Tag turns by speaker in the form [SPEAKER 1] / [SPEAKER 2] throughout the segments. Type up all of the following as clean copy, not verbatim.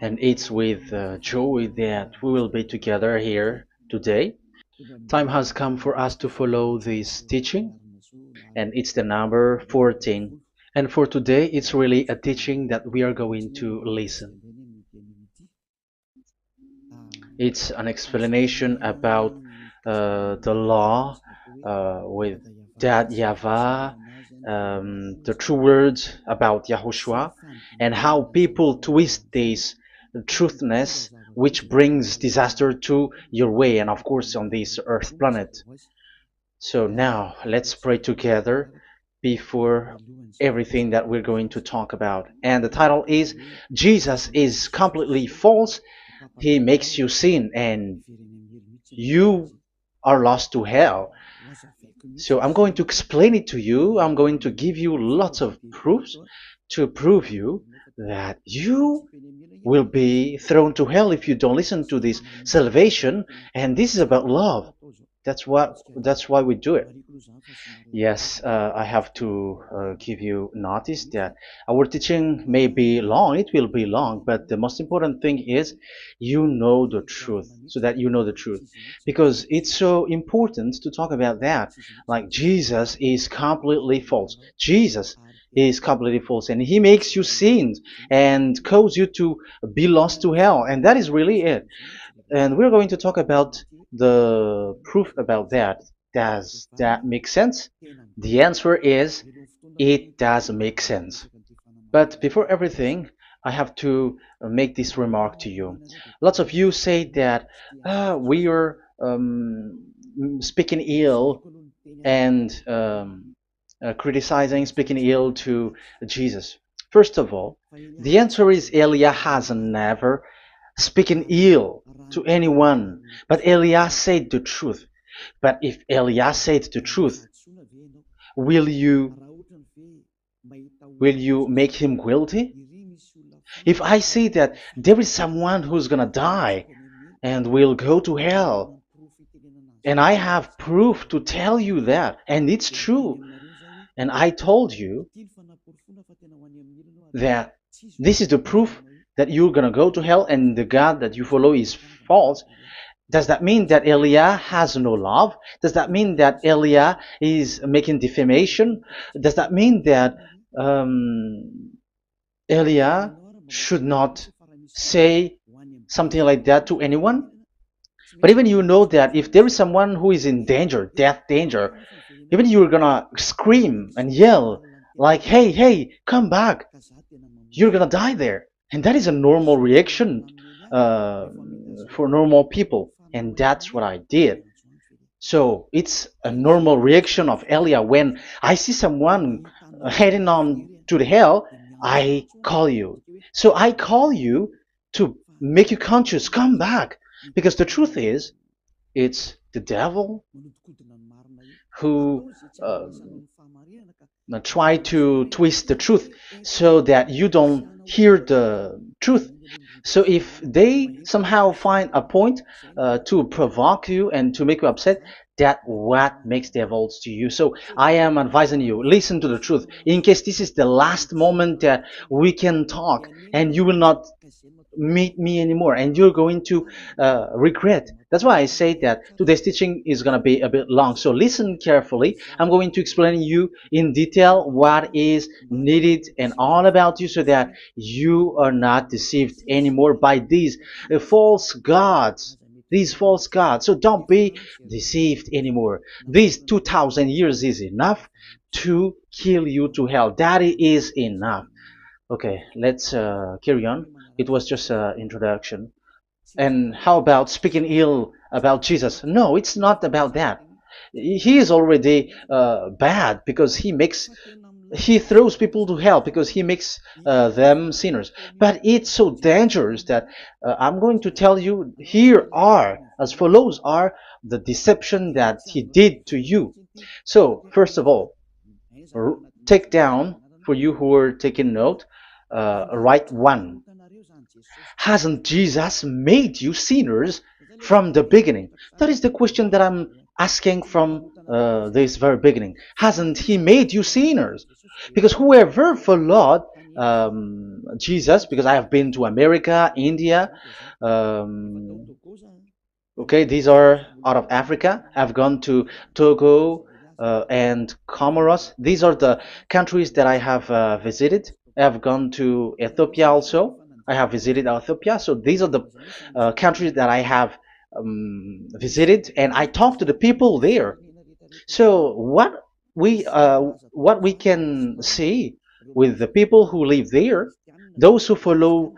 [SPEAKER 1] and it's with joy that we will be together here today. Time has come for us to follow this teaching, and it's the number 14. And for today, it's really a teaching that we are going to listen. It's an explanation about the law with that YAHVAH, the true words about YAHOSHUAH, and how people twist this truthness which brings disaster to your way and of course on this earth planet. So now let's pray together before everything that we're going to talk about. And the title is Jesus is completely false. He makes you sin and you are lost to hell. So I'm going to explain it to you. I'm going to give you lots of proofs to prove you that you will be thrown to hell if you don't listen to this salvation. And this is about love. That's why we do it. Yes, I have to give you notice that our teaching may be long, it will be long, but the most important thing is you know the truth, so that you know the truth. Because it's so important to talk about that. Like Jesus is completely false. Jesus is completely false, and he makes you sin and cause you to be lost to hell, and that is really it. And we're going to talk about the proof about that. Does that make sense? The answer is it does make sense. But before everything, I have to make this remark to you. Lots of you say that we are speaking ill and criticizing, speaking ill to Jesus. First of all, the answer is Elia has never speaking ill to anyone, but Elias said the truth. But if Elias said the truth, will you will you make him guilty? If I say that there is someone who's gonna die and will go to hell, and I have proof to tell you that, and it's true, and I told you that this is the proof that you're gonna go to hell and the God that you follow is false, does that mean that Elia has no love? Does that mean that Elia is making defamation? Does that mean that Elia should not say something like that to anyone? But even you know that if there is someone who is in danger, death danger, even you're gonna scream and yell like, hey, hey, come back. You're gonna die there. And that is a normal reaction uh, for normal people. And that's what I did. So it's a normal reaction of Elia when I see someone heading on to the hell, I call you. So I call you to make you conscious, come back. Because the truth is, it's the devil who try to twist the truth so that you don't hear the truth. So if they somehow find a point to provoke you and to make you upset, that what makes devils to you. So I am advising you, listen to the truth. In case this is the last moment that we can talk and you will not meet me anymore and you're going to regret. That's why I say that today's teaching is going to be a bit long, so listen carefully. I'm going to explain you in detail what is needed and all about you so that you are not deceived anymore by false gods these false gods. So don't be deceived anymore. These 2000 years is enough to kill you to hell. That is enough. Okay, let's carry on. It was just an introduction. And how about speaking ill about Jesus? No, it's not about that. He is already bad because he throws people to hell because he makes them sinners. But it's so dangerous that I'm going to tell you here are as follows are the deception that he did to you. So first of all, take down for you who are taking note. Write one. Hasn't Jesus made you sinners from the beginning? That is the question that I'm asking from this very beginning. Hasn't he made you sinners? Because whoever followed Jesus, because I have been to America, India. Okay, these are out of Africa. I've gone to Togo and Comoros. These are the countries that I have visited. I've gone to Ethiopia also. I have visited Ethiopia. So these are the countries that I have visited, and I talked to the people there. So what we can see with the people who live there, those who follow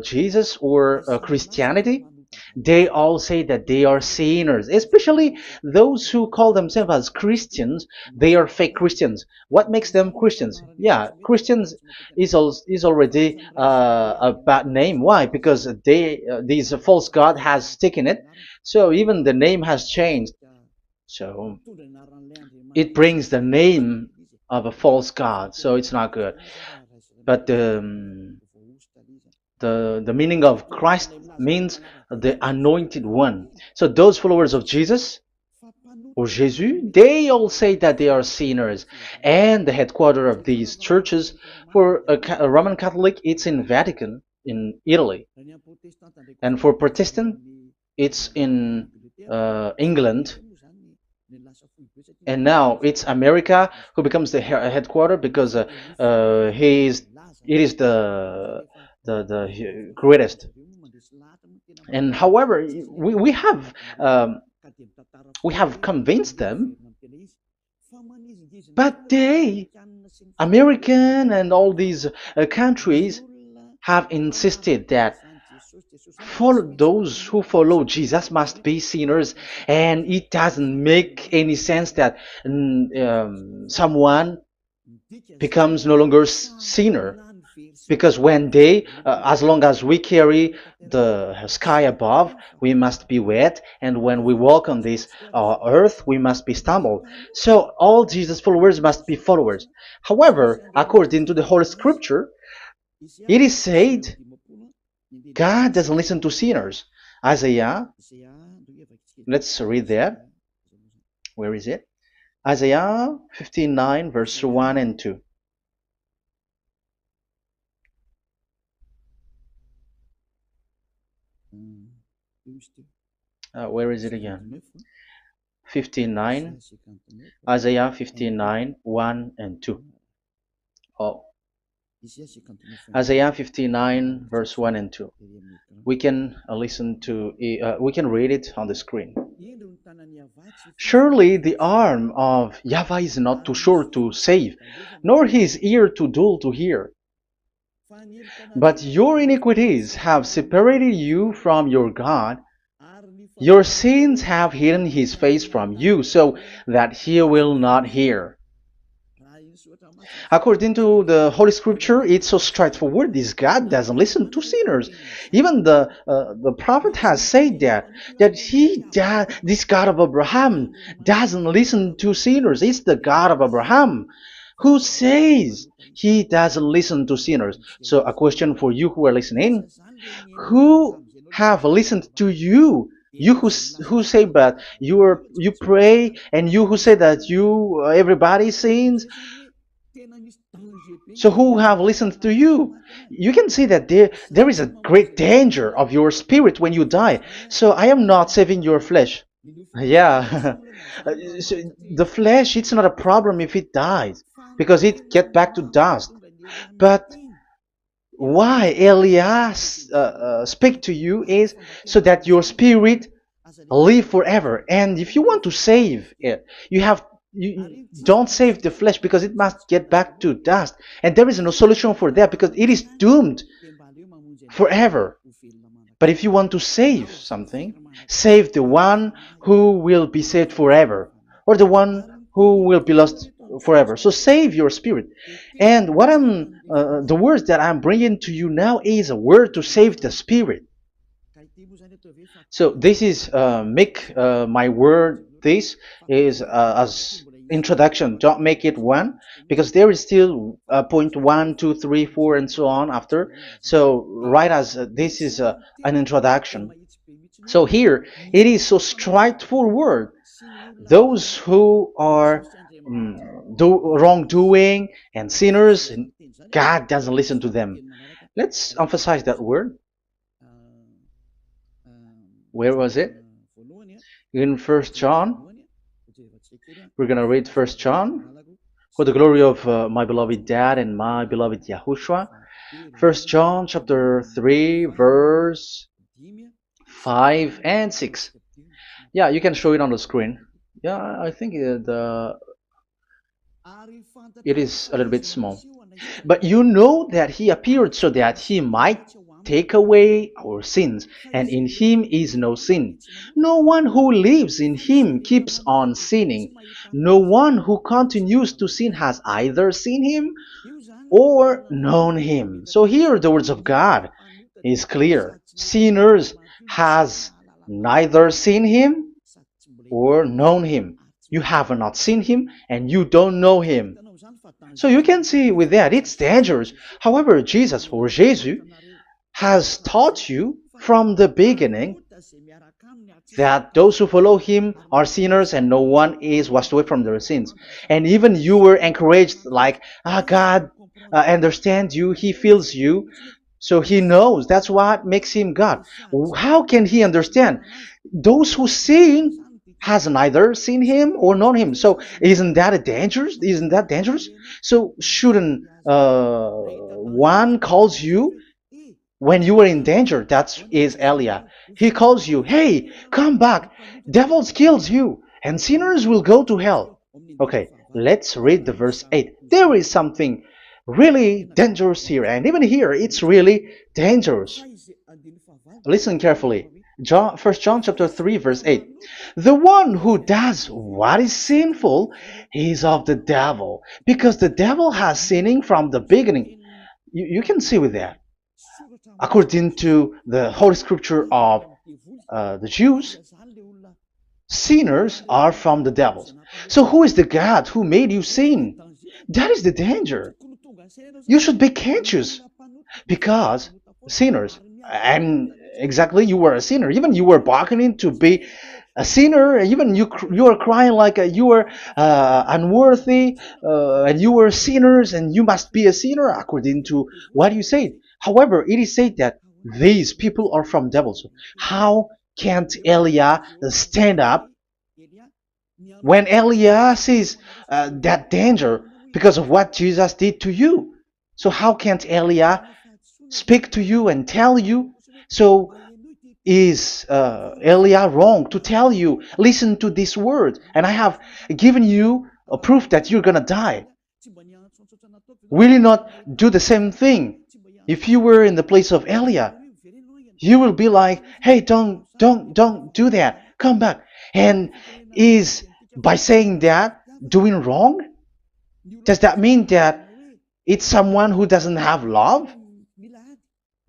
[SPEAKER 1] Jesus or Christianity, they all say that they are sinners, especially those who call themselves as Christians. They are fake Christians. What makes them Christians? Yeah, Christians is already a bad name. Why? Because these false god has taken it. So even the name has changed. So it brings the name of a false god. So it's not good. But the meaning of Christ means the anointed one. So those followers of Jesus or Jesus, they all say that they are sinners. And the headquarters of these churches for a Roman Catholic, it's in Vatican in Italy, and for Protestant, it's in England. And now it's America who becomes the headquarters because he is it is the greatest. And however, we have we have convinced them, but they, American and all these countries, have insisted that follow those who follow Jesus must be sinners, and it doesn't make any sense that someone becomes no longer sinner, because when they as long as we carry the sky above, we must be wet, and when we walk on this earth, we must be stumbled. So all Jesus followers must be followers. However, according to the Holy Scripture, it is said God doesn't listen to sinners. Isaiah, let's read that. Where is it? Isaiah 59, verse 1 and 2. Where is it again? 59, Isaiah 59, 1 and 2. Oh, Isaiah 59, verse 1 and 2. We can we can read it on the screen. Surely the arm of YAHVAH is not too short to save, nor his ear too dull to hear. But your iniquities have separated you from your God. Your sins have hidden his face from you, so that he will not hear. According to the Holy Scripture, it's so straightforward. This God doesn't listen to sinners. Even the prophet has said that this God of Abraham doesn't listen to sinners. It's the God of Abraham who says he doesn't listen to sinners. So a question for you who are listening: who have listened to you? You who say that you pray, and you who say that you everybody sins. So who have listened to you? You can see that there is a great danger of your spirit when you die. So I am not saving your flesh. Yeah. So the flesh, it's not a problem if it dies, because it get back to dust. But why Elias speak to you is so that your spirit live forever. And if you want to save it, you don't save the flesh, because it must get back to dust, and there is no solution for that because it is doomed forever. But if you want to save something, save the one who will be saved forever, or the one who will be lost forever. So save your spirit. And the words that I'm bringing to you now is a word to save the spirit. So this is make my word. This is as introduction. Don't make it one, because there is still point 1, 2, 3, 4, and so on after. So right as this is an introduction. So here it is so straightforward. Those who are do wrongdoing and sinners, and God doesn't listen to them. Let's emphasize that word. Where was it? In First John. We're gonna read First John. For the glory of my beloved Dad and my beloved Yahushua. First John chapter 3 verse 5 and 6. Yeah, you can show it on the screen. Yeah, I think it is a little bit small. But you know that he appeared so that he might take away our sins, and in him is no sin. No one who lives in him keeps on sinning. No one who continues to sin has either seen him or known him. So here the words of God is clear. Sinners has neither seen him or known him. You have not seen him and you don't know him. So you can see with that it's dangerous. However, Jesus or Jesus has taught you from the beginning that those who follow him are sinners and no one is washed away from their sins. And even you were encouraged like, God understands you, he feels you, so he knows. That's what makes him God. How can he understand? Those who sin has neither seen him or known him. So isn't that a dangerous? Isn't that dangerous? So shouldn't one calls you when you are in danger? That is Elia. He calls you, hey, come back. Devils kills you, and sinners will go to hell. Okay, let's read the verse 8. There is something really dangerous here, and even here it's really dangerous. Listen carefully. First John chapter 3 verse 8. The one who does what is sinful is of the devil, because the devil has sinning from the beginning. You can see with that. According to the Holy Scripture of the Jews, sinners are from the devils. So who is the God who made you sin? That is the danger. You should be conscious, because sinners, and exactly you were a sinner. Even you were bargaining to be a sinner. Even you were crying like you were unworthy, and you were sinners, and you must be a sinner according to what you said. However, it is said that these people are from devils. How can't Elia stand up when Elia sees that danger because of what Jesus did to you? So how can't Elia speak to you and tell you? So is Elia wrong to tell you, listen to this word, and I have given you a proof that you're gonna die? Will you not do the same thing? If you were in the place of Elia, you will be like, hey, don't do that, come back. And is by saying that doing wrong? Does that mean that it's someone who doesn't have love,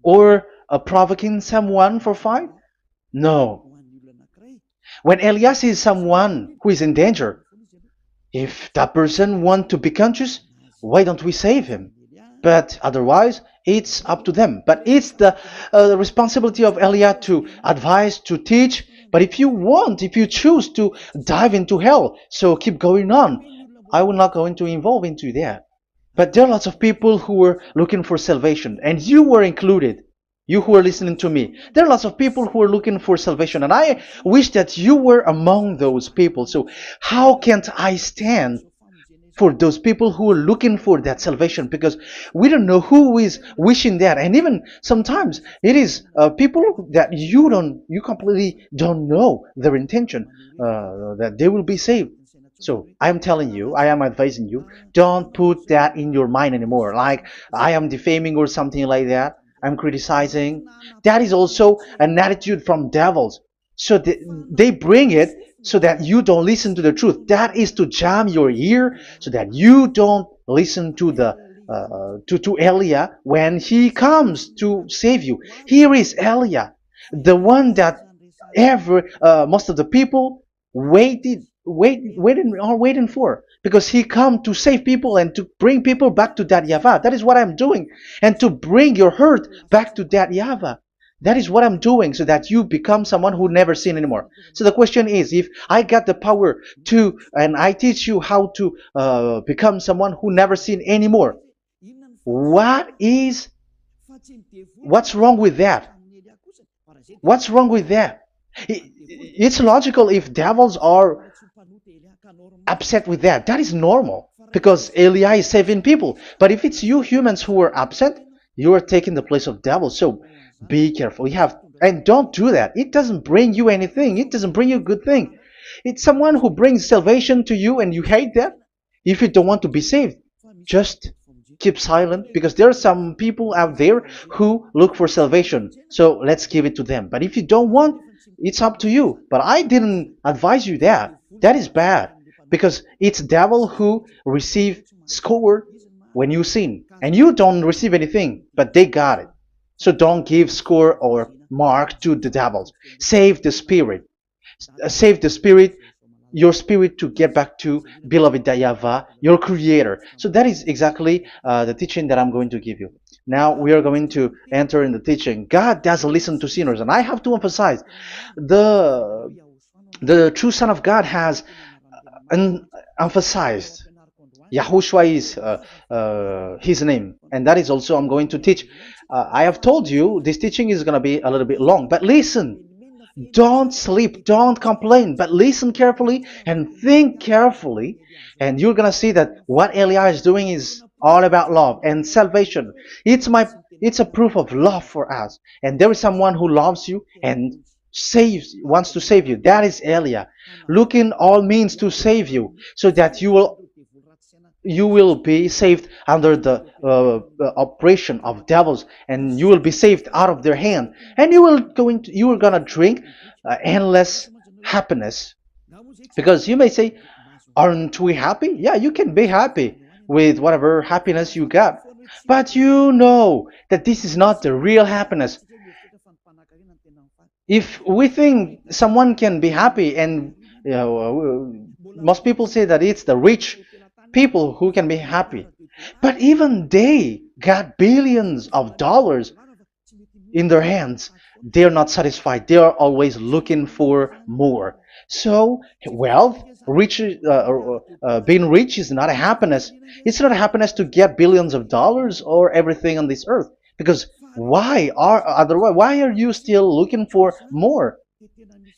[SPEAKER 1] or provoking someone for fight? No. When Elias is someone who is in danger, if that person wants to be conscious, why don't we save him? But otherwise, it's up to them. But it's the responsibility of Elia to advise, to teach. But if you choose to dive into hell, so keep going on. I will not go into involve into that. But there are lots of people who were looking for salvation, and you were included. You who are listening to me, there are lots of people who are looking for salvation, and I wish that you were among those people. So how can't I stand for those people who are looking for that salvation? Because we don't know who is wishing that, and even sometimes it is people that you completely don't know their intention, that they will be saved. So I am telling you, I am advising you, don't put that in your mind anymore, like I am defaming or something like that. I'm criticizing. That is also an attitude from devils. So they bring it so that you don't listen to the truth. That is to jam your ear so that you don't listen to the to Elia when he comes to save you. Here is Elia, the one that most of the people waiting for, because he come to save people and to bring people back to that YAHVAH. That is what I'm doing, and to bring your hurt back to that YAHVAH. That is what I'm doing so that you become someone who never sin anymore. So the question is, if I got the power to, and I teach you how to become someone who never sin anymore, what is, what's wrong with that? What's wrong with that? It's logical if devils are upset with that. That is normal because Eli is saving people. But if it's you humans who are upset, you are taking the place of devils. So be careful. You have, and don't do that. It doesn't bring you anything. It doesn't bring you a good thing. It's someone who brings salvation to you and you hate that. If you don't want to be saved, just keep silent because there are some people out there who look for salvation. So let's give it to them. But if you don't want, it's up to you. But I didn't advise you that. That is bad because it's devil who receive score when you sin and you don't receive anything, but they got it. So don't give score or mark to the devils. Save the spirit. Save the spirit, your spirit to get back to beloved YAHVAH, your creator. So that is exactly the teaching that I'm going to give you. Now we are going to enter in the teaching. God doesn't listen to sinners, and I have to emphasize the the true Son of God has emphasized. Yahushua is his name, and that is also I'm going to teach. I have told you this teaching is going to be a little bit long, but listen. Don't sleep, don't complain, but listen carefully and think carefully, and you're gonna see that what Eli is doing is all about love and salvation. It's a proof of love for us, and there is someone who loves you and wants to save you. That is Elia, looking all means to save you, so that you will be saved under the oppression of devils, and you will be saved out of their hand, and you are gonna drink endless happiness. Because you may say, aren't we happy? Yeah, you can be happy with whatever happiness you got, but you know that this is not the real happiness. If we think someone can be happy, and most people say that it's the rich people who can be happy, but even they got billions of dollars in their hands, they're not satisfied. They are always looking for more. So wealth, being rich is not a happiness. It's not a happiness to get billions of dollars or everything on this earth. Because why are you still looking for more?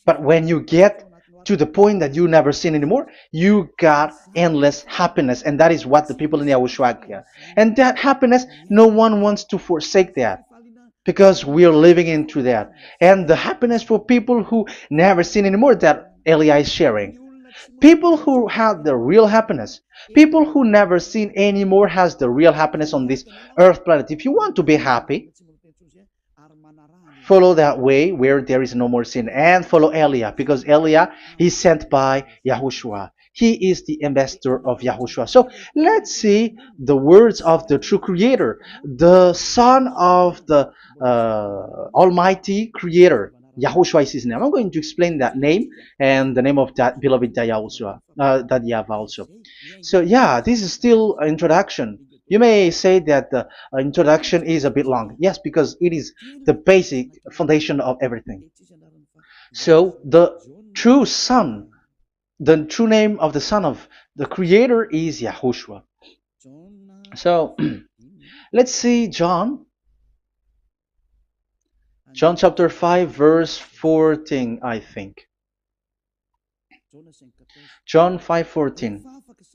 [SPEAKER 1] But when you get to the point that you never sin anymore, you got endless happiness, and that is what the people in Yahushua get. And that happiness, no one wants to forsake that because we are living into that. And the happiness for people who never sin anymore that Eli is sharing. People who have the real happiness, people who never sin anymore has the real happiness on this earth planet. If you want to be happy, follow that way where there is no more sin and follow Elia because Elia is sent by Yahushua. He is the ambassador of Yahushua. So let's see the words of the true creator, the son of the almighty creator. Yahushua is his name. I'm going to explain that name and the name of that beloved Yahushua, that YAHVAH also. So yeah, this is still an introduction. You may say that the introduction is a bit long. Yes, because it is the basic foundation of everything. So true son, the true name of the son of the creator is Yahushua. So let's see John chapter 5 verse 14, I think. John 5:14.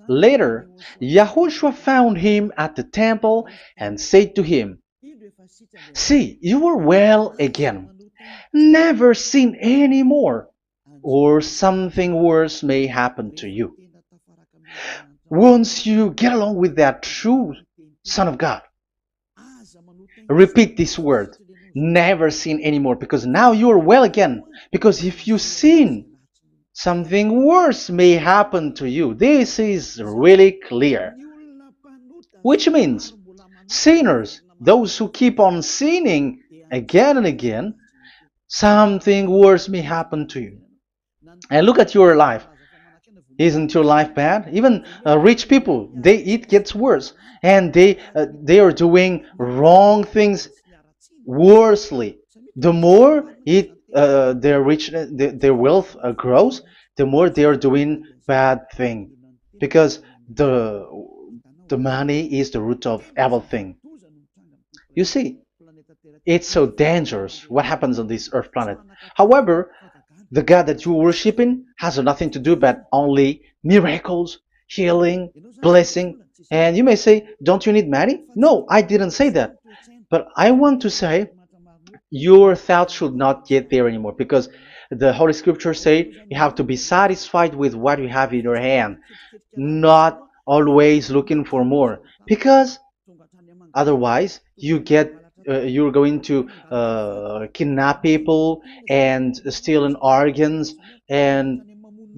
[SPEAKER 1] Later, Yahushua found him at the temple and said to him, "See, you are well again. Never sin any more, or something worse may happen to you." Once you get along with that true Son of God, repeat this word. Never sin anymore, because now you are well again. Because if you sin, something worse may happen to you. This is really clear. Which means sinners, those who keep on sinning again and again, something worse may happen to you. And look at your life. Isn't your life bad? Even rich people, it gets worse, and they are doing wrong things worsely. The more their rich, their wealth grows, the more they are doing bad thing, because the the money is the root of everything. You see, it's so dangerous what happens on this earth planet. However, the God that you're worshiping has nothing to do but only miracles, healing, blessing. And you may say, don't you need money? No, I didn't say that. But I want to say your thoughts should not get there anymore, because the Holy Scriptures say you have to be satisfied with what you have in your hand, not always looking for more, because otherwise you're going to kidnap people and stealing organs and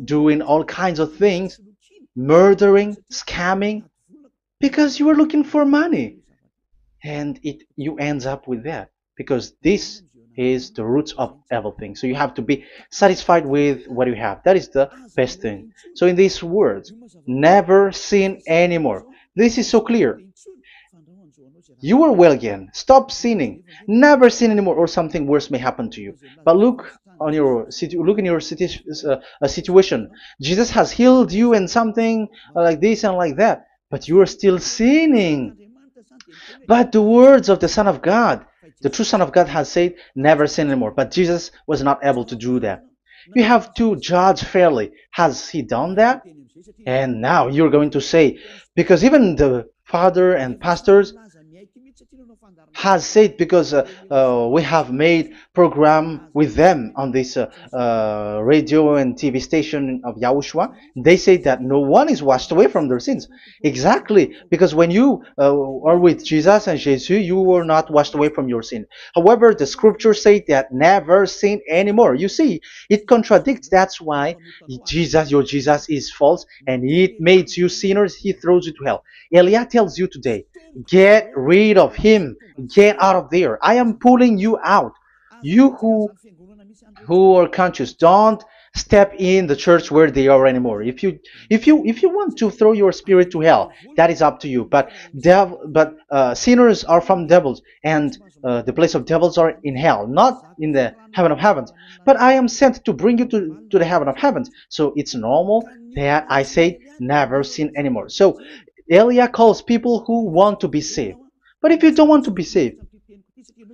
[SPEAKER 1] doing all kinds of things, murdering, scamming, because you are looking for money, and it you ends up with that, because this is the roots of everything. So you have to be satisfied with what you have. That is the best thing. So in these words, never sin anymore, this is so clear. You are well again. Stop sinning. Never sin anymore, or something worse may happen to you. But look in your situation. Jesus has healed you and something like this and like that, but you are still sinning. But the words of the Son of God, the true Son of God, has said, never sin anymore. But Jesus was not able to do that. You have to judge fairly. Has he done that? And now you're going to say, because even the father and pastors has said, because we have made program with them on this radio and TV station of Yahushua. They say that no one is washed away from their sins. Exactly, because when you are with Jesus and Jesus, you were not washed away from your sin. However, the scriptures say that never sin anymore. You see, it contradicts. That's why your Jesus is false, and it makes you sinners. He throws you to hell. Elia tells you today, get rid of him. Get out of there. I am pulling you out. You who are conscious, don't step in the church where they are anymore. If you want to throw your spirit to hell, that is up to you. But sinners are from devils, and the place of devils are in hell, not in the heaven of heavens. But I am sent to bring you to the heaven of heavens. So it's normal that I say never sin anymore. So Elia calls people who want to be saved. But if you don't want to be saved,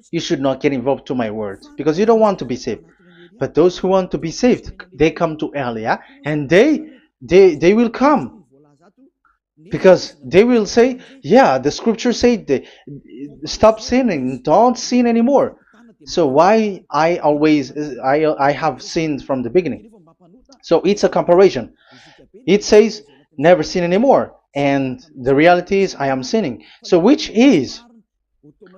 [SPEAKER 1] you should not get involved to my words, because you don't want to be saved. But those who want to be saved, they come to Elia, and they will come, because they will say, yeah, the scriptures say stop sinning, don't sin anymore. So why I have sinned from the beginning? So it's a comparison. It says never sin anymore, and the reality is I am sinning. So which is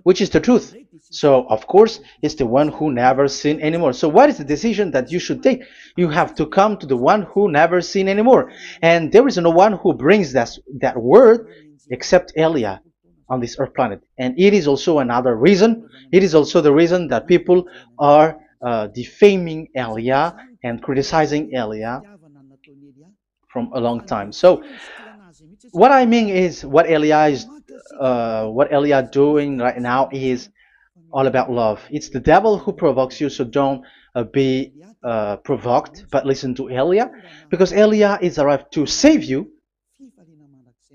[SPEAKER 1] the truth? So of course it's the one who never sin anymore. So what is the decision that you should take? You have to come to the one who never sin anymore, and there is no one who brings that word except Elia on this earth planet. And it is also another reason. It is also the reason that people are defaming Elia and criticizing Elia from a long time. So what I mean is what Elia doing right now is all about love. It's the devil who provokes you, so don't be provoked, but listen to Elia, because Elia is arrived to save you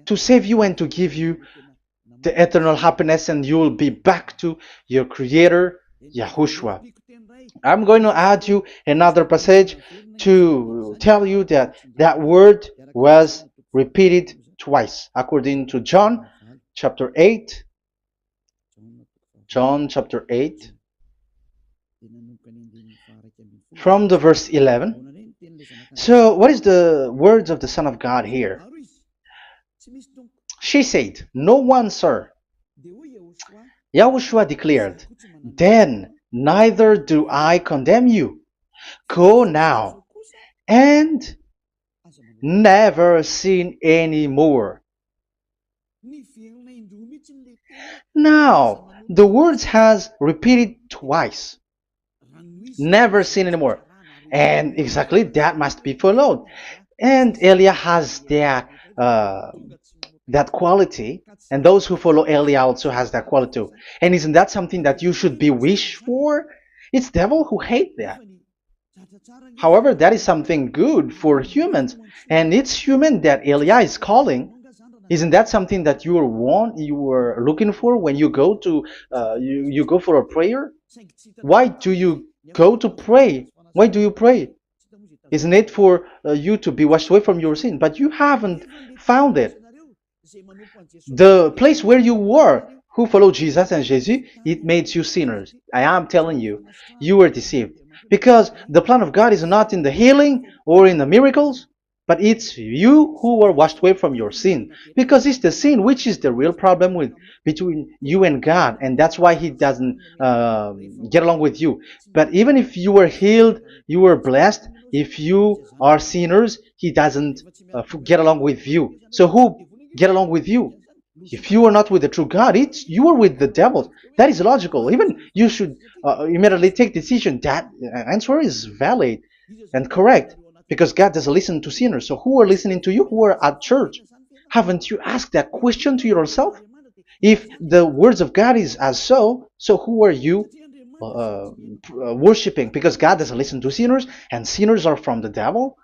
[SPEAKER 1] and to give you the eternal happiness, and you will be back to your Creator, Yahushua. I'm going to add you another passage to tell you that that word was repeated twice, according to chapter 8, John chapter 8, from the verse 11. So, what is the words of the Son of God here? She said, no one, sir. Yahushua declared, then neither do I condemn you. Go now and never sin any more. Now, the words has repeated twice. Never sin anymore. And exactly that must be followed. And Elia has that quality, and those who follow Elia also has that quality too. And isn't that something that you should be wish for? It's devil who hate that. However, that is something good for humans, and it's human that Elia is calling. Isn't that something that you were looking for when you go to you go for a prayer? Why do you go to pray? Why do you pray? Isn't it for you to be washed away from your sin? But you haven't found it. The place where you were, who followed Jesus and Jesus, it made you sinners. I am telling you, you were deceived. Because the plan of God is not in the healing or in the miracles, but it's you who were washed away from your sin. Because it's the sin which is the real problem with between you and God, and that's why He doesn't get along with you. But even if you were healed, you were blessed. If you are sinners, He doesn't get along with you. So who get along with you? If you are not with the true God, it's you are with the devil. That is logical. Even you should immediately take decision. That answer is valid and correct because God doesn't listen to sinners. So who are listening to you? Who are at church? Haven't you asked that question to yourself? If the words of God is as so who are you worshiping? Because God doesn't listen to sinners, and sinners are from the devil.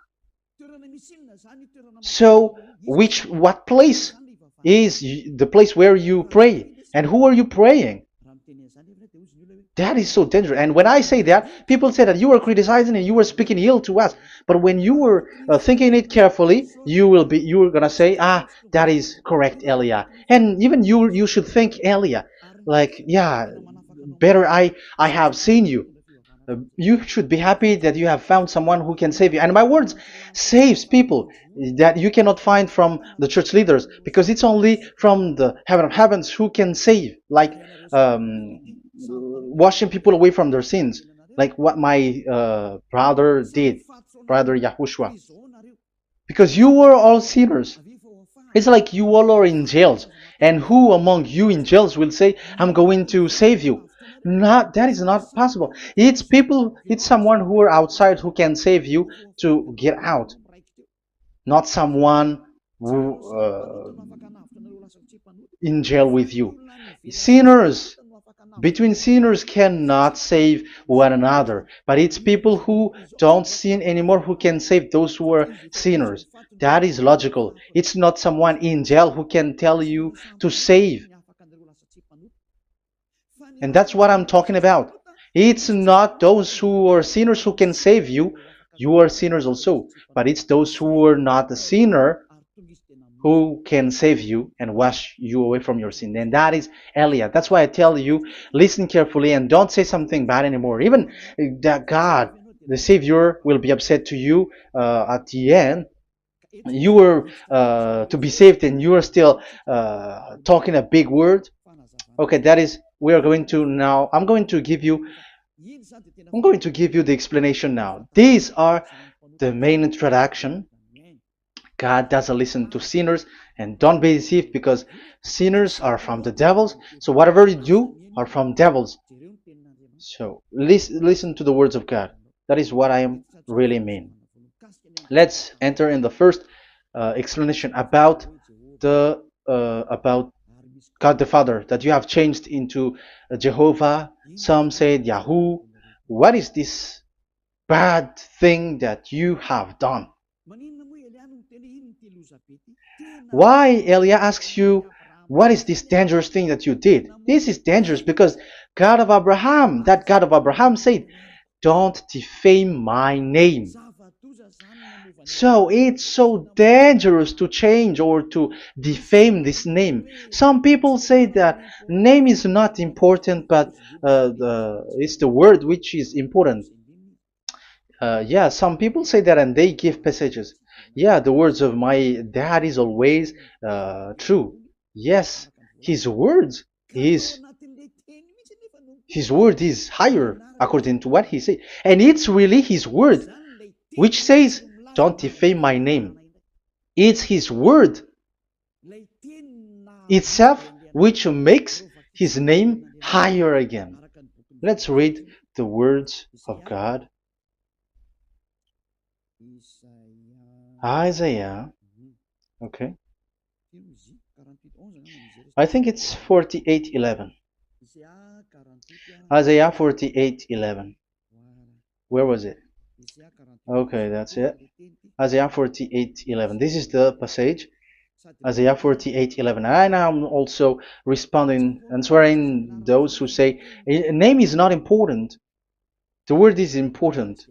[SPEAKER 1] So, what place is the place where you pray? And who are you praying? That is so dangerous. And when I say that, people say that you are criticizing and you are speaking ill to us. But when you were thinking it carefully, you are gonna say, ah, that is correct, Elia. And even you should think, Elia, like, yeah, better I have seen you. You should be happy that you have found someone who can save you. And my words saves people that you cannot find from the church leaders because it's only from the heaven of heavens who can save. Like washing people away from their sins, like what my brother did, brother Yahushua. Because you were all sinners. It's like you all are in jails. And who among you in jails will say, I'm going to save you? Not that is not possible. It's people, it's someone who are outside who can save you to get out, not someone who in jail with you. Sinners, between sinners cannot save one another, but it's people who don't sin anymore who can save those who are sinners. That is logical. It's not someone in jail who can tell you to save. And that's what I'm talking about. It's not those who are sinners who can save you. You are sinners also. But it's those who are not a sinner who can save you and wash you away from your sin. And that is Eliah. That's why I tell you, listen carefully and don't say something bad anymore. Even that God, the Savior, will be upset to you at the end. You were to be saved and you are still talking a big word. Okay, that is, we are going to now, I'm going to give you the explanation now. These are the main introduction. God doesn't listen to sinners, and don't be deceived because sinners are from the devils. So whatever you do are from devils. So listen to the words of God. That is what I am really mean. Let's enter in the first explanation about the about God the Father that you have changed into Jehovah. Some said Yahoo. What is this bad thing that you have done? Why Elia asks you, what is this dangerous thing that you did? This is dangerous because God of Abraham, that God of Abraham said, don't defame my name. So it's so dangerous to change or to defame this name. Some people say that name is not important, but it's the word which is important. Yeah, some people say that and they give passages. Yeah, the words of my dad is always true. Yes, his words is his word is higher according to what he said. And it's really his word which says, don't defame my name. It's his word itself which makes his name higher again. Let's read the words of God. Isaiah, okay. I think it's 48:11. Isaiah 48:11. Where was it? Okay, that's it. Isaiah 48:11. This is the passage. Isaiah 48:11. And I'm also responding, answering those who say a name is not important. The word is important.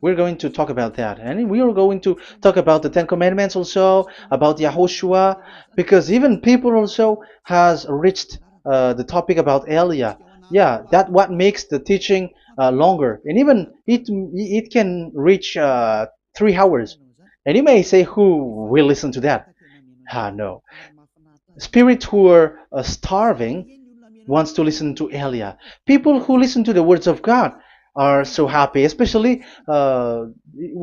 [SPEAKER 1] We're going to talk about that. And we are going to talk about the Ten Commandments also, about Yahushua, because even people also has reached the topic about Elia. Yeah, that what makes the teaching longer. And even it can reach 3 hours. And you may say, who will listen to that? Ah, no. Spirits who are starving wants to listen to Elia. People who listen to the words of God are so happy, especially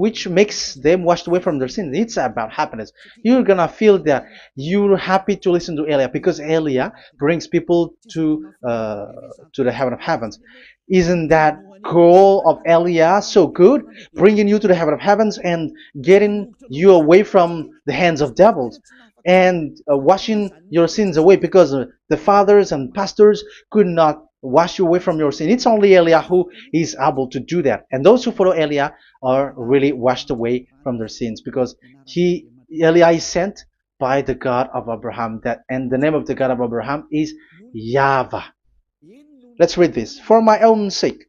[SPEAKER 1] which makes them washed away from their sins. It's about happiness. You're gonna feel that you're happy to listen to Elia because Elia brings people to the heaven of heavens. Isn't that goal of Elia so good, bringing you to the heaven of heavens and getting you away from the hands of devils? And washing your sins away because the fathers and pastors could not wash you away from your sin. It's only Elia who is able to do that. And those who follow Elia are really washed away from their sins because Elia is sent by the God of Abraham. And the name of the God of Abraham is YAHVAH. Let's read this. For my own sake.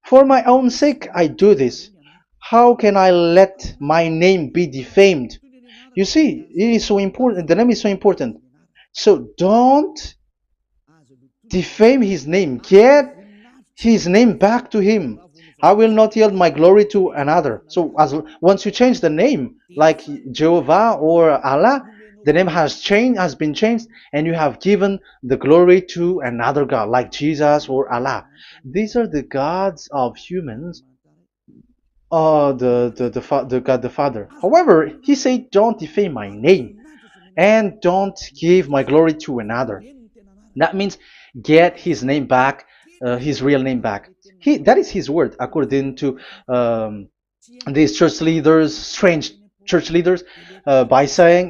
[SPEAKER 1] For my own sake I do this. How can I let my name be defamed? You see, it is so important. The name is so important. So don't defame his name. Get his name back to him. I will not yield my glory to another. So once you change the name, like Jehovah or Allah, the name has been changed, and you have given the glory to another God, like Jesus or Allah. These are the gods of humans, the God the Father. However, he said, "Don't defame my name, and don't give my glory to another." That means get his name back, his real name back. That is his word, according to these church leaders, strange church leaders, by saying,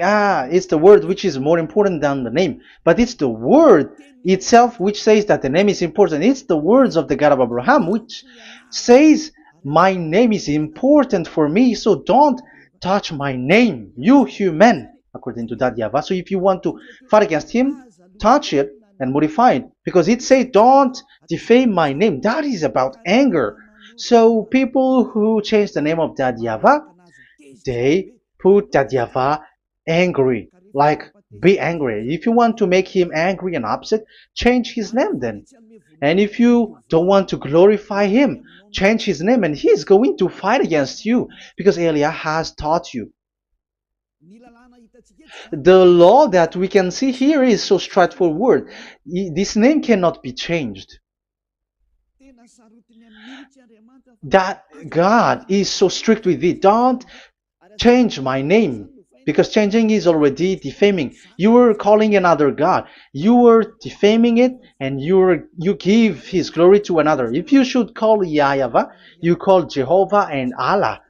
[SPEAKER 1] it's the word which is more important than the name. But it's the word itself which says that the name is important. It's the words of the God of Abraham which says, my name is important for me, so don't touch my name, you human, according to that YAHVAH. So if you want to fight against him, touch it and modify it, because it says don't defame my name. That is about anger. So people who change the name of that YAHVAH, they put that YAHVAH angry, like be angry. If you want to make him angry and upset, change his name then. And if you don't want to glorify him, change his name, and he's going to fight against you, because Elia has taught you. The law that we can see here is so straightforward. This name cannot be changed. That God is so strict with it. Don't change my name, because changing is already defaming. You are calling another God. You are defaming it, and you give his glory to another. If you should call YAHVAH, you call Jehovah and Allah.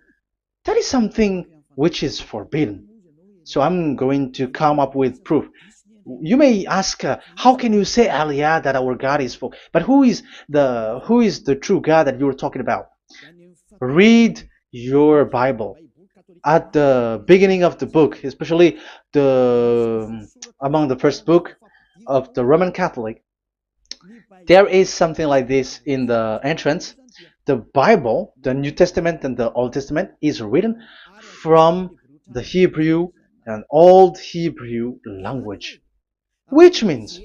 [SPEAKER 1] That is something which is forbidden. So I'm going to come up with proof. You may ask, how can you say, Elia, that our God is full? But who is the true God that you're talking about? Read your Bible. At the beginning of the book, especially among the first book of the Roman Catholic, there is something like this in the entrance. The Bible, the New Testament and the Old Testament, is written from the Hebrew and Old Hebrew language, which means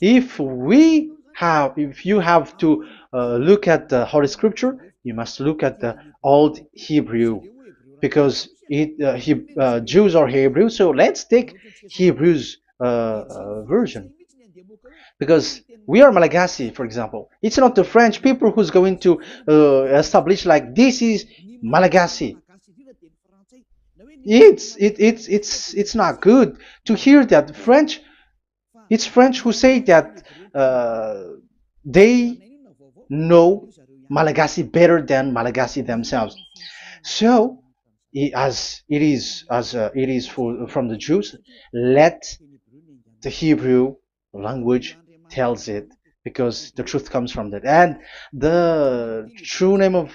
[SPEAKER 1] if you have to look at the Holy Scripture, you must look at the Old Hebrew, because Jews are Hebrew. So let's take Hebrew's version, because we are Malagasy, for example. It's not the French people who's going to establish like this is Malagasy. It's not good to hear that French. It's French who say that they know Malagasy better than Malagasy themselves. So, as it is from the Jews, let the Hebrew language tells it, because the truth comes from that. And the true name of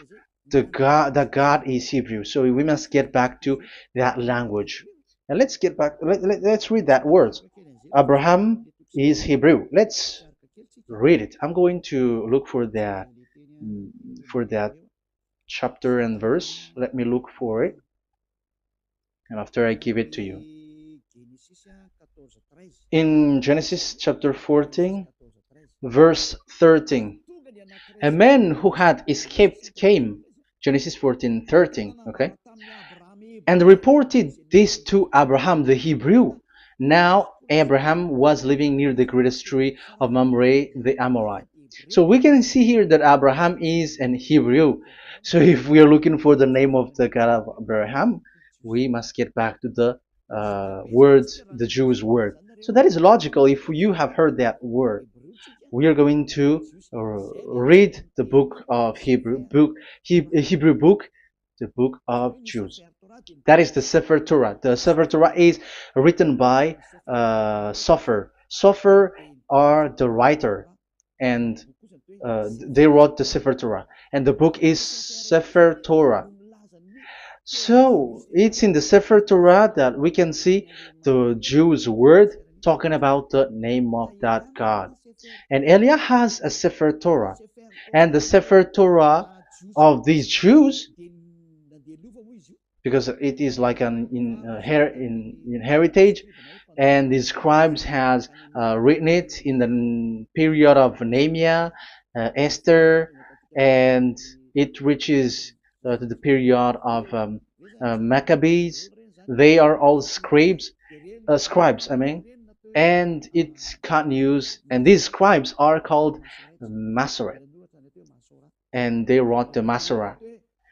[SPEAKER 1] the God is Hebrew. So we must get back to that language. And let's get back. Let's read that word. Abraham is Hebrew. Let's read it. I'm going to look mm, for that chapter and verse. Let me look for it, and after I give it to you. In Genesis chapter 14, verse 13, a man who had escaped came, Genesis 14:13, okay, and reported this to Abraham the Hebrew. Now Abraham was living near the greatest tree of Mamre the Amorite. So we can see here that Abraham is an Hebrew. So if we are looking for the name of the God of Abraham, we must get back to the word, the Jews' word. So that is logical. If you have heard that word, we are going to read the book of Hebrew book, the book of Jews. That is the Sefer Torah. The Sefer Torah is written by Sofer. Sofer are the writer, and they wrote the Sefer Torah, and the book is Sefer Torah. So it's in the Sefer Torah that we can see the Jews' word talking about the name of that God. And Elia has a Sefer Torah, and the Sefer Torah of these Jews, because it is like an in heritage, and the scribes has written it in the period of Nehemiah, Esther, and it reaches to the period of Maccabees. They are all scribes, I mean, and it continues, and these scribes are called Masoret, and they wrote the Masorah.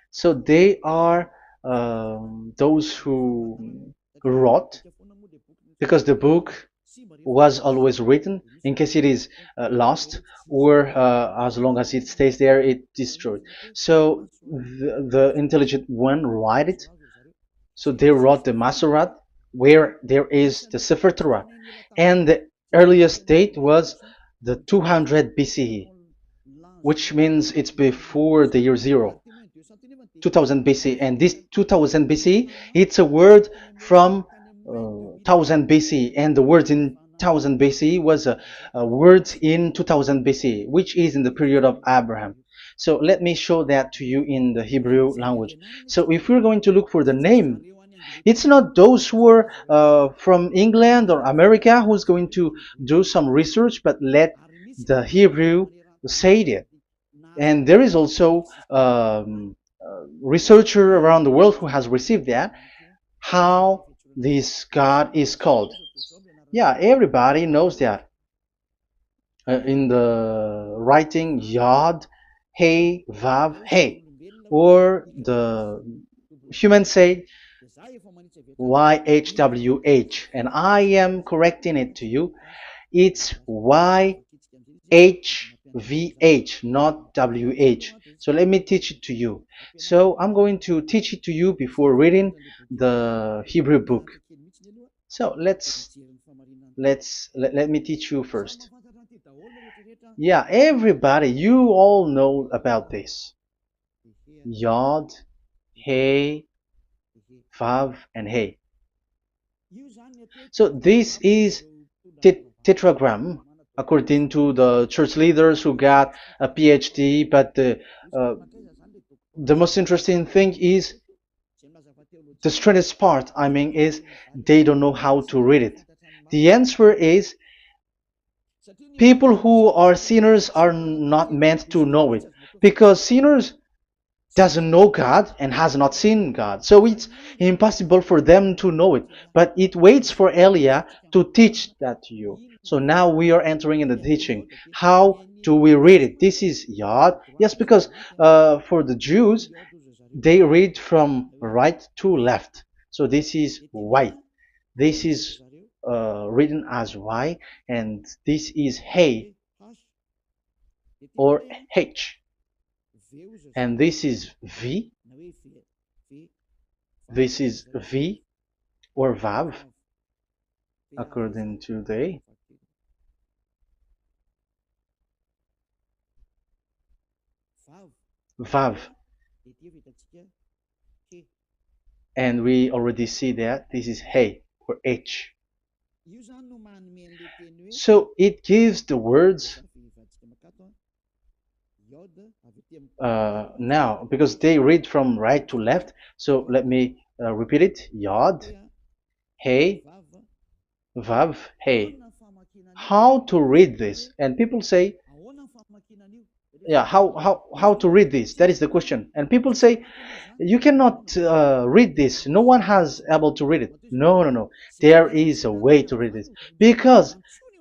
[SPEAKER 1] So they are those who wrote, because the book was always written in case it is lost, or as long as it stays there, it destroyed. So the intelligent one write it. So they wrote the Masorat, where there is the Sefer Torah, and the earliest date was the 200 BCE, which means it's before the year zero. 2000 BC, and this 2000 BC, it's a word from 1000 BC, and the word in 1000 BC was a word in 2000 BC, which is in the period of Abraham. So let me show that to you in the Hebrew language. So if we're going to look for the name, it's not those who are from England or America who's going to do some research, but let the Hebrew say it. And there is also researcher around the world who has received that, how this God is called. Yeah, everybody knows that. In the writing Yod, Hey, Vav, Hey, or the human say YHWH, and I am correcting it to you. It's YHVH, not WH. So let me teach it to you. So I'm going to teach it to you before reading the Hebrew book. So let me teach you first. Yeah, everybody, you all know about this. Yod, Hey, Vav, and Hey. So this is tetragram, according to the church leaders who got a PhD. But the most interesting thing is, the strangest part, I mean, is they don't know how to read it. The answer is, people who are sinners are not meant to know it, because sinners doesn't know God and has not seen God. So it's impossible for them to know it. But it waits for Elia to teach that to you. So now we are entering in the teaching. How do we read it? This is Yod. Yes, because for the Jews, they read from right to left. So this is Y. This is written as Y, and this is Hey or H. And this is V. This is V or Vav, according to they. Vav. And we already see that this is Hey or H. So it gives the words now because they read from right to left. So let me repeat it. Yod, Hey, Vav, Hey. How to read this? And people say, yeah, how to read this? That is the question. And people say, you cannot read this. No one has able to read it. No, no, no. There is a way to read this because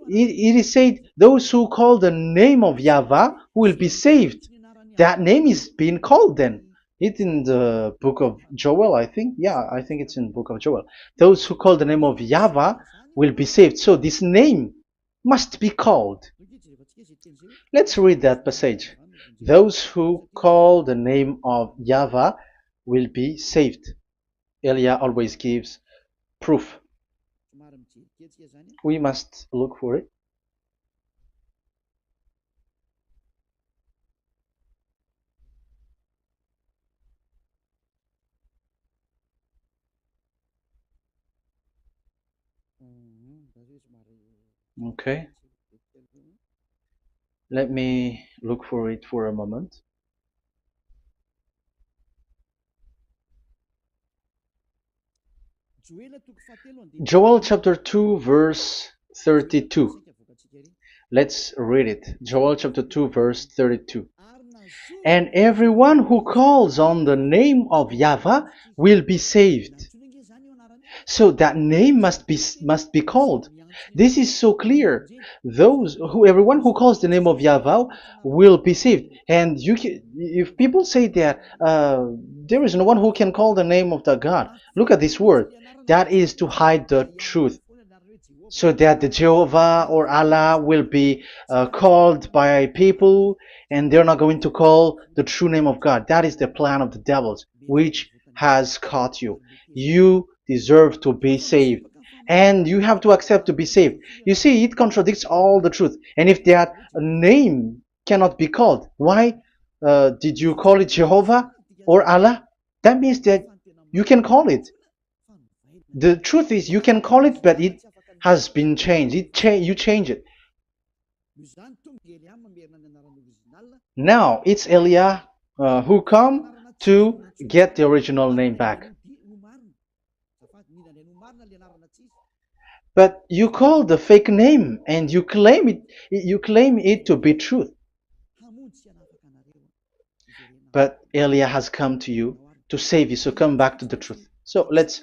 [SPEAKER 1] it is said those who call the name of Yahweh will be saved. That name is being called then. It's in the book of Joel, I think. Yeah, I think it's in the book of Joel. Those who call the name of Yahweh will be saved. So this name must be called. Let's read that passage. Those who call the name of Yahweh will be saved. Elia always gives proof. We must look for it. Okay. Let me look for it for a moment. Joel chapter 2 verse 32. Let's read it. Joel chapter 2 verse 32. And everyone who calls on the name of Yahweh will be saved. So that name must be called. This is so clear. Everyone who calls the name of Yahweh will be saved. And if people say that there is no one who can call the name of the God, look at this word. That is to hide the truth, so that the Jehovah or Allah will be called by people, and they're not going to call the true name of God. That is the plan of the devils, which has caught you. You deserve to be saved, and you have to accept to be saved. You see, it contradicts all the truth. And if that name cannot be called, why did you call it Jehovah or Allah? That means that you can call it. The truth is, you can call it, but it has been changed. You change it. Now it's Elia who come to get the original name back. But you call the fake name and you claim it. You claim it to be truth. But Elia has come to you to save you. So come back to the truth. So let's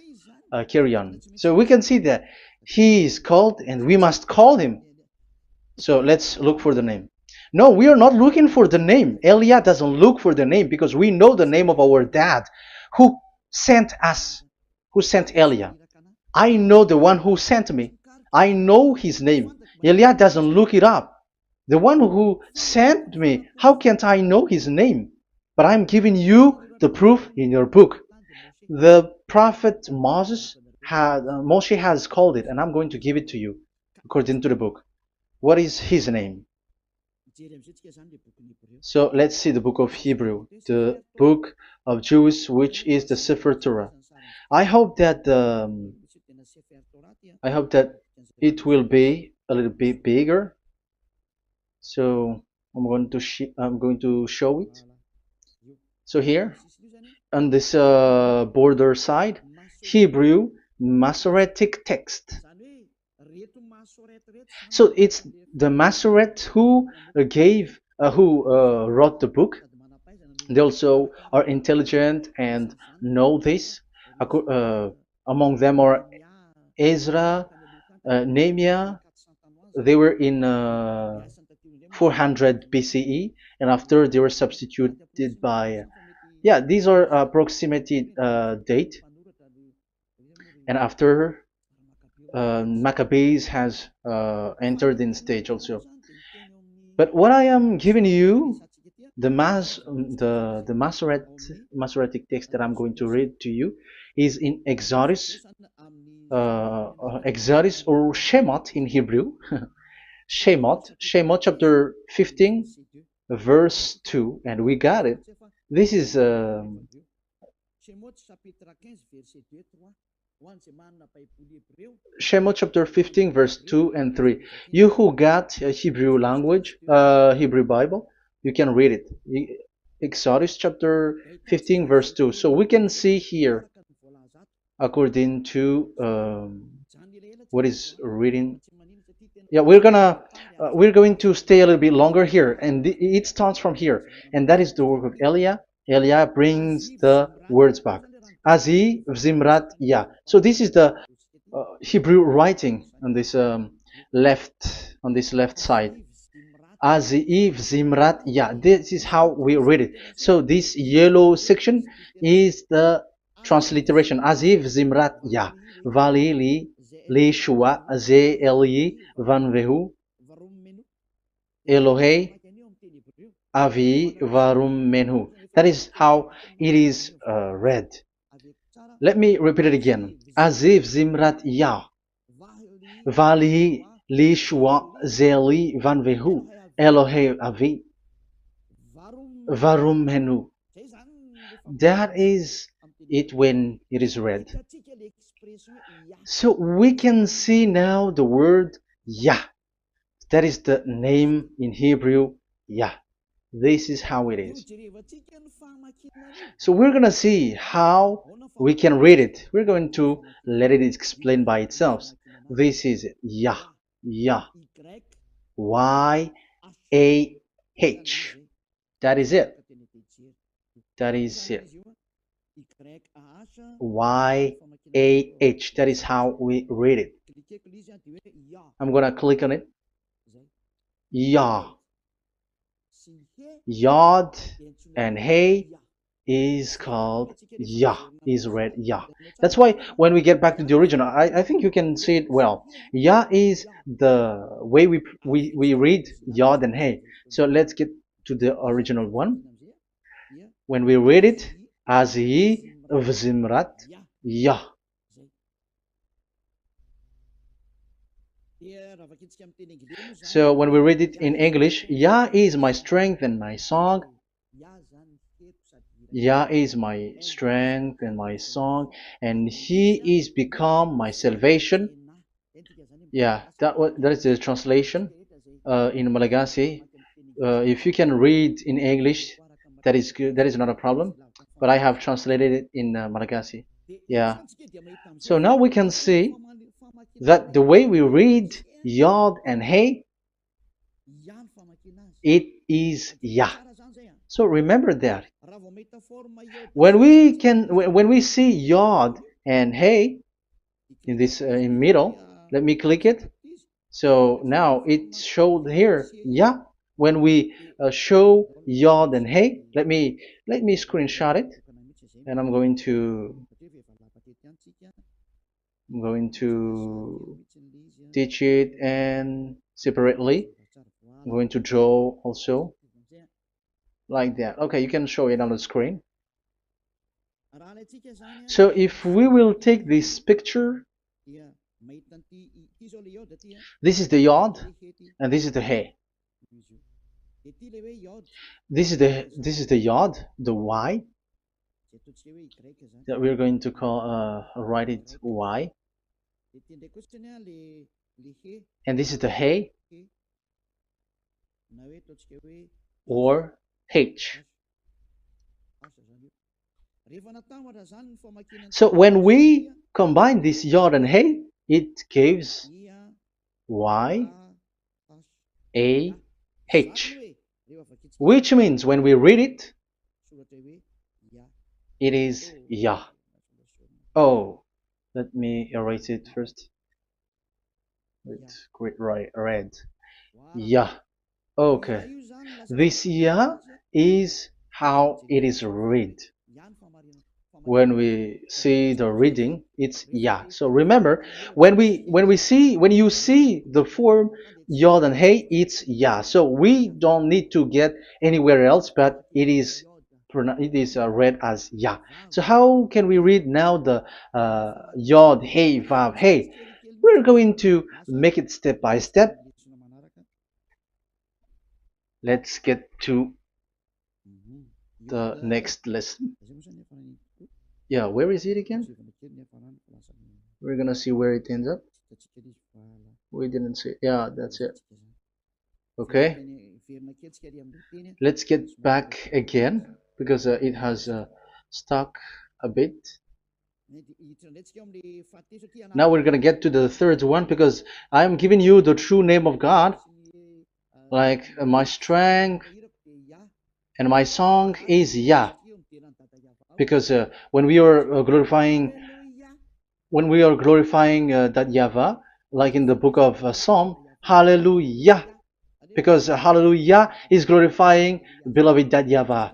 [SPEAKER 1] carry on. So we can see that he is called and we must call him. So let's look for the name. No, we are not looking for the name. Elia doesn't look for the name because we know the name of our dad who sent us, who sent Elia. I know the one who sent me. I know his name. Elia doesn't look it up. The one who sent me, how can't I know his name? But I'm giving you the proof in your book. The prophet Moshe has called it, and I'm going to give it to you according to the book. What is his name? So let's see the book of Hebrew, the book of Jews, which is the Sefer Torah. I hope that it will be a little bit bigger. So I'm going to show it. So here on this border side, Hebrew Masoretic text. So it's the Masoret who wrote the book. They also are intelligent and know this. Among them are Ezra, Nehemiah. They were in 400 BCE, and after they were substituted by, these are approximated date. And after Maccabees has entered in stage also. But what I am giving you, the Masoretic text that I'm going to read to you, is in Exodus or Shemot in Hebrew. Shemot chapter 15 verse 2, and we got it. This is Shemot chapter 15, verse 2 and 3. You who got a Hebrew language, Hebrew Bible, you can read it. Exodus chapter 15, verse 2. So we can see here, according to what is reading. Yeah, we're going to stay a little bit longer here, and it starts from here, and that is the work of Eliah. Eliah brings the words back. Azi Zimrat Ya. So this is the Hebrew writing on this left side. Aziv Zimrat Ya. This is how we read it. So this yellow section is the transliteration. Aziv Zimrat Ya. Vali li shua ze eli van vehu Elohei avi varum menhu. That is how it is read. Let me repeat it again. Aziv Zimrat Ya. Vali li shua ze eli van vehu Elohei avi varum menhu. That is it when it is read. So we can see now the word Yah. That is the name in Hebrew, Yah. This is how it is. So we're going to see how we can read it. We're going to let it explain by itself. This is Yah, Yah, Y-A-H. That is it. That is it. Y-A-H. That is how we read it. I'm going to click on it. Yah. Yod and Hey is called Yah, is read Yah. That's why when we get back to the original, I think you can see it well. Yah is the way we read Yod and Hey. So let's get to the original one. When we read it, Azi Vzimrat Yah. So when we read it in English, Yah is my strength and my song. Yah is my strength and my song, and He is become my salvation. Yeah, that is the translation in Malagasy. If you can read in English, that is good. That is not a problem. But I have translated it in Malagasy. Yeah. So now we can see that the way we read Yod and Hey, it is Yah. So remember that. When we see Yod and Hey in this in middle, let me click it. So now it showed here Yah. When we show Yod and Hey, let me screenshot it, and I'm going to teach it and separately. I'm going to draw also like that. Okay, you can show it on the screen. So if we will take this picture, this is the Yod and this is the Hey. This is the Yod, the Y, that we're going to call write it Y. And this is the Hey or H. So when we combine this Yod and Hey, it gives Y A H, which means when we read it, it is Yah. Oh, let me erase it first with great red. Yah. Okay. This Yah is how it is read. When we see the reading, it's Yah. So remember, when you see the form Yod and Hey, it's Yah. So we don't need to get anywhere else, but it is read as Yah. So how can we read now the Yod, Hey, Vav, Hey? We're going to make it step by step. Let's get to the next lesson. Yeah, where is it again? We're gonna see where it ends up. We didn't see. Yeah, that's it. Okay. Let's get back again because it has stuck a bit. Now we're gonna get to the third one because I'm giving you the true name of God, like my strength and my song is Yah, because when we are glorifying that YAHVAH, like in the book of Psalm, Hallelujah, because Hallelujah is glorifying beloved that YAHVAH.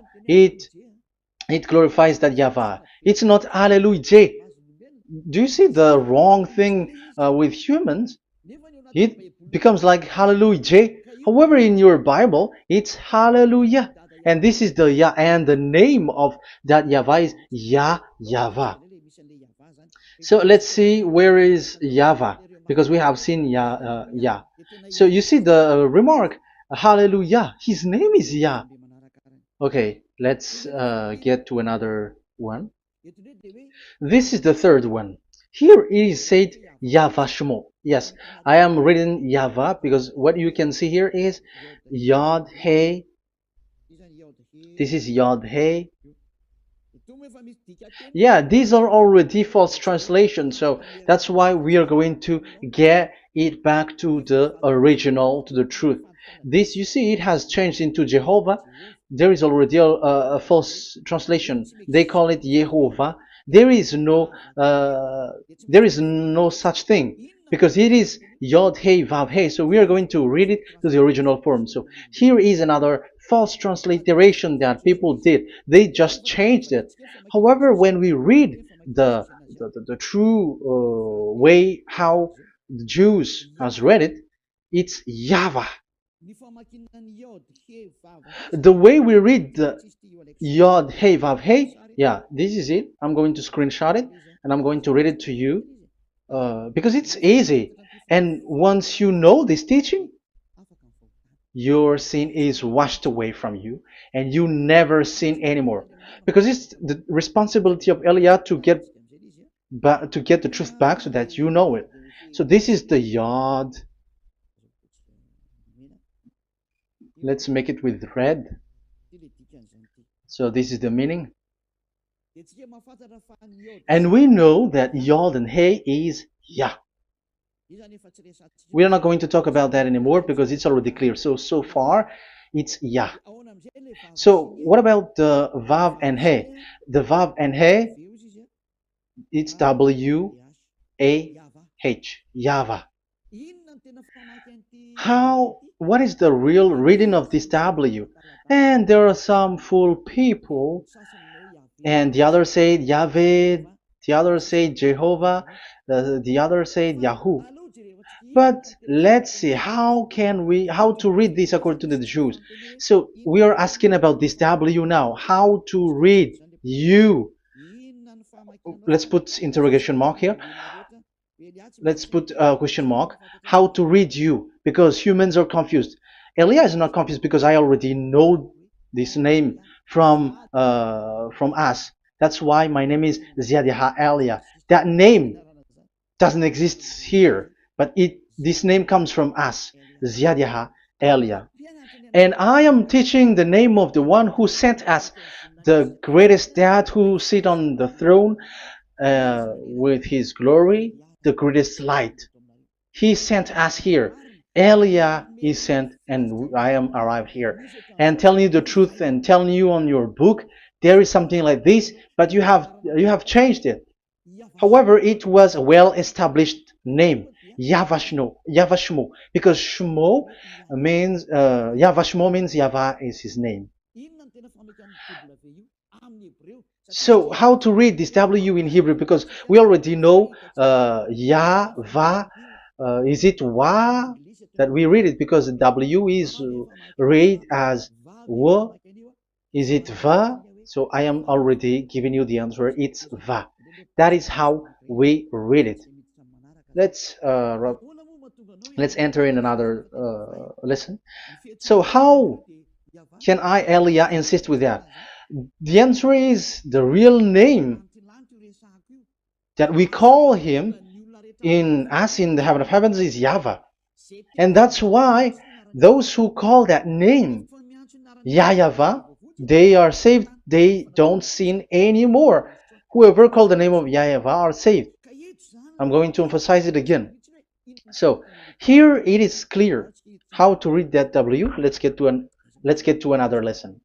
[SPEAKER 1] It glorifies that YAHVAH. It's not Hallelujah. Do you see the wrong thing with humans? It becomes like Hallelujah. However, in your Bible, it's Hallelujah. And this is the Yah, and the name of that YAHVAH is YAHVAH. So let's see where is YAHVAH, because we have seen Yah. So you see the remark, Hallelujah, his name is Yah. Okay, let's get to another one. This is the third one. Here it is said YAHVAH. Yes, I am reading YAHVAH because what you can see here is Yod Hey. This is Yod Hey. Yeah, these are already false translations, so that's why we are going to get it back to the original, to the truth. This, you see, it has changed into Jehovah. There is already a false translation. They call it Yehovah. There is no such thing because it is Yod Hey Vav Hey. So we are going to read it to the original form. So here is another false transliteration that people did. They just changed it. However, when we read the true way how the Jews has read it, it's YAHVAH. The way we read the Yod Hey Vav Hey, yeah, this is it. I'm going to screenshot it and I'm going to read it to you because it's easy. And once you know this teaching, your sin is washed away from you and you never sin anymore, because it's the responsibility of Elia to get the truth back so that you know it. So this is the Yod. Let's make it with red. So this is the meaning. And we know that Yod and Hey is Yah. We are not going to talk about that anymore because it's already clear. So far, it's Yah. So what about the Vav and He? The Vav and He, it's W-A-H, YAHVAH. What is the real reading of this W? And there are some fool people, and the others say Yahweh, the others say Jehovah, the others say Yahoo. But let's see how to read this according to the Jews. So we are asking about this W now. How to read you? Let's put interrogation mark here. Let's put a question mark. How to read you? Because humans are confused. Elia is not confused because I already know this name from us. That's why my name is Ziadiha Elia. That name doesn't exist here, but this name comes from us, Ziadiha Elia. And I am teaching the name of the one who sent us, the greatest dad who sit on the throne with his glory, the greatest light. He sent us here. Elia is sent, and I am arrived here. And telling you the truth and telling you on your book, there is something like this, but you have changed it. However, it was a well-established name, YAHVAH, because Shmo means YAHVAH means YAHVAH is his name. So how to read this W in Hebrew? Because we already know YAHVAH. Is it Wa that we read it? Because W is read as W. Is it Va? So I am already giving you the answer. It's Va. That is how we read it. Let's enter in another lesson. So how can I, Elia, insist with that? The answer is the real name that we call him in as in the heaven of heavens is YAHVAH. And that's why those who call that name YAHVAH, they are saved. They don't sin anymore. Whoever called the name of YAHVAH are saved. I'm going to emphasize it again. So here it is clear how to read that W. Let's get to another lesson.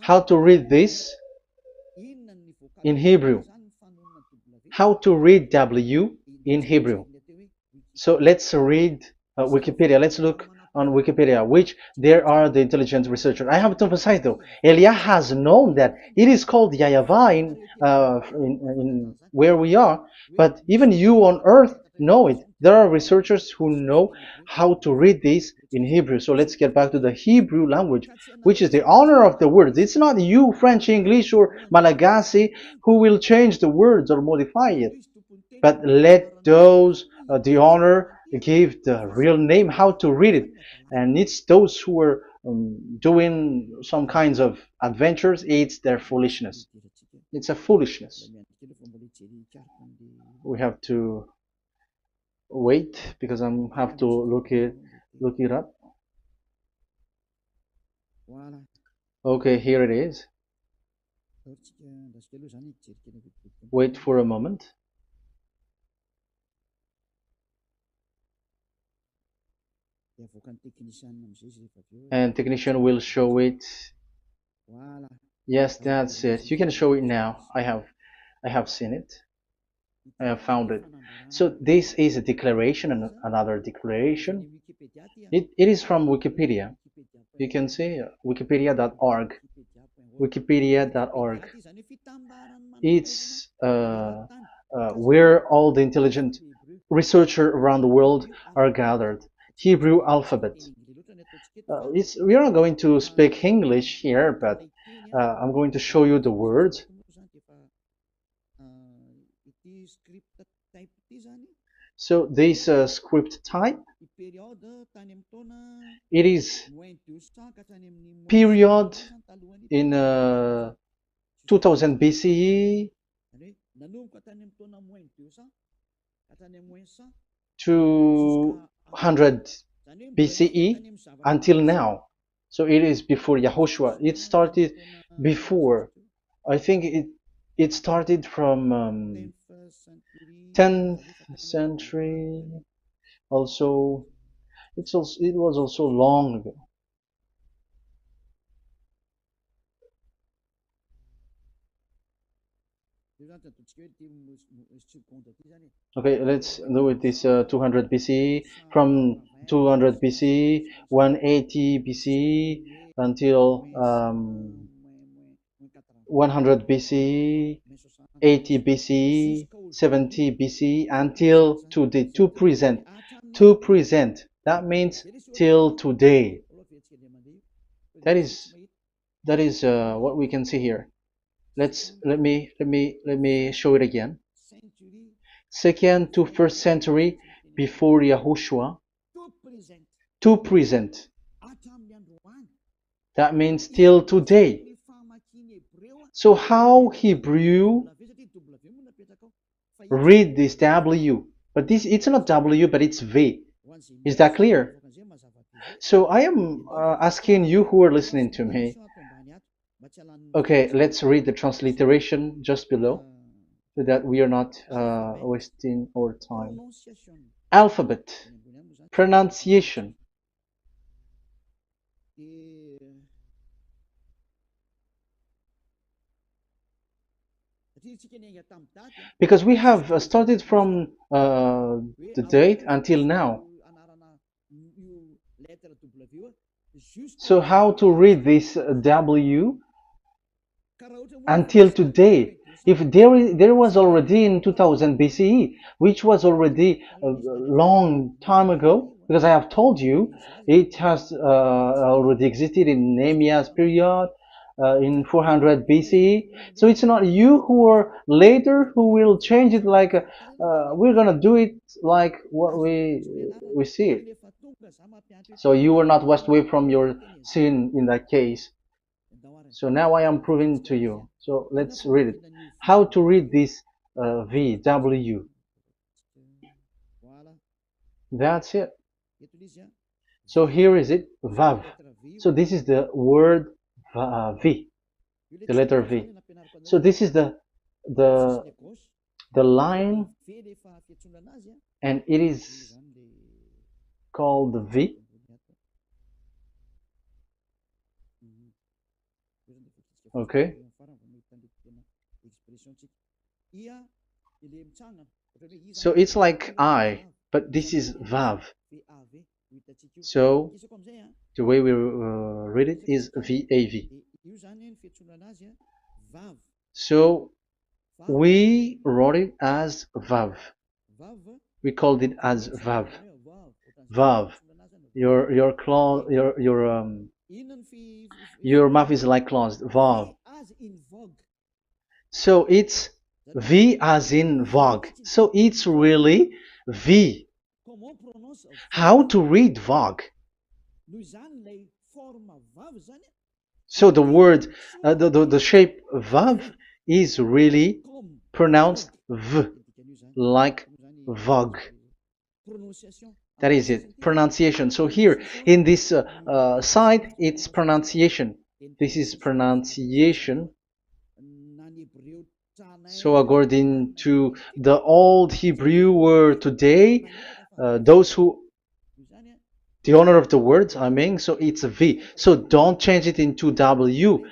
[SPEAKER 1] How to read this in Hebrew. How to read W in Hebrew. So let's read Wikipedia. Let's look on Wikipedia, which there are the intelligent researchers. I have to emphasize though, Elia has known that it is called YAHVAH in where we are, but even you on earth know it. There are researchers who know how to read this in Hebrew. So let's get back to the Hebrew language, which is the honor of the words. It's not you, French, English, or Malagasy, who will change the words or modify it. But let those the honor give the real name how to read it, and it's those who are doing some kinds of adventures. It's their foolishness. It's a foolishness. We have to wait because I have to look it up. Okay, here it is. Wait for a moment. And technician will show it. Yes, that's it. You can show it now. I have seen it. I have found it. So this is a declaration and another declaration. It is from Wikipedia. You can see wikipedia.org. Wikipedia.org. It's where all the intelligent researchers around the world are gathered. Hebrew alphabet. We are not going to speak English here, but I'm going to show you the words. So this script type, it is period in 2000 BCE to 100 BCE until now. So it is before Yahushua. It started before. I think it started from 10th century. Also, it was also long ago. Okay, let's do it this 200 BCE, from 200 BCE, 180 BCE until 100 BCE, 80 BCE, 70 BCE until today, to present. To present. That means till today. That is what we can see here. Let me show it again. Second to first century before Yahushua. To present. That means till today. So how Hebrew read this W? But it's not W, but it's V. Is that clear? So I am asking you who are listening to me. Okay, let's read the transliteration just below so that we are not wasting our time. Alphabet, pronunciation. Because we have started from the date until now. So how to read this W until today? If there was already in 2000 BCE, which was already a long time ago, because I have told you it has already existed in Nehemiah's period, in 400 BCE. So it's not you who are later who will change it like we're gonna do it like what we see it. So you were not washed away from your sin in that case. So now I am proving to you. So let's read it. How to read this V, W? That's it. So here is it, Vav. So this is the word V, the letter V. So this is the the line, and it is called the V. Okay. So it's like I, but this is Vav. So the way we read it is VAV. So we wrote it as Vav. We called it as Vav. Vav. Your claw, your mouth is like closed. Vav. So it's V as in Vogue. So it's really V. How to read Vogue? So the word, the shape Vav is really pronounced V, like Vogue. That is it, pronunciation. So here in this side, it's pronunciation. This is pronunciation. So according to the old Hebrew word today, those who, the owner of the words, I mean, so it's a V. So don't change it into W.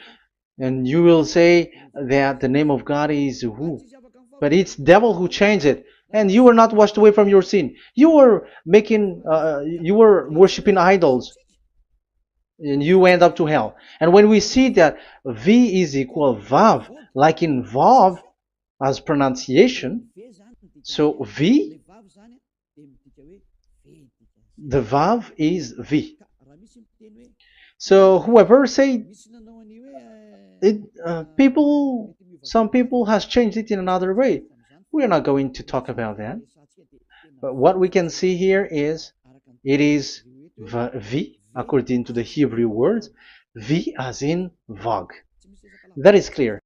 [SPEAKER 1] And you will say that the name of God is who? But it's devil who changed it. And you were not washed away from your sin. You were you were worshiping idols. And you went up to hell. And when we see that V is equal Vav, like in Vav as pronunciation, so V, the Vav is V. So whoever say it, some people has changed it in another way. We are not going to talk about that. But what we can see here is it is V according to the Hebrew words, V as in Vogue. That is clear.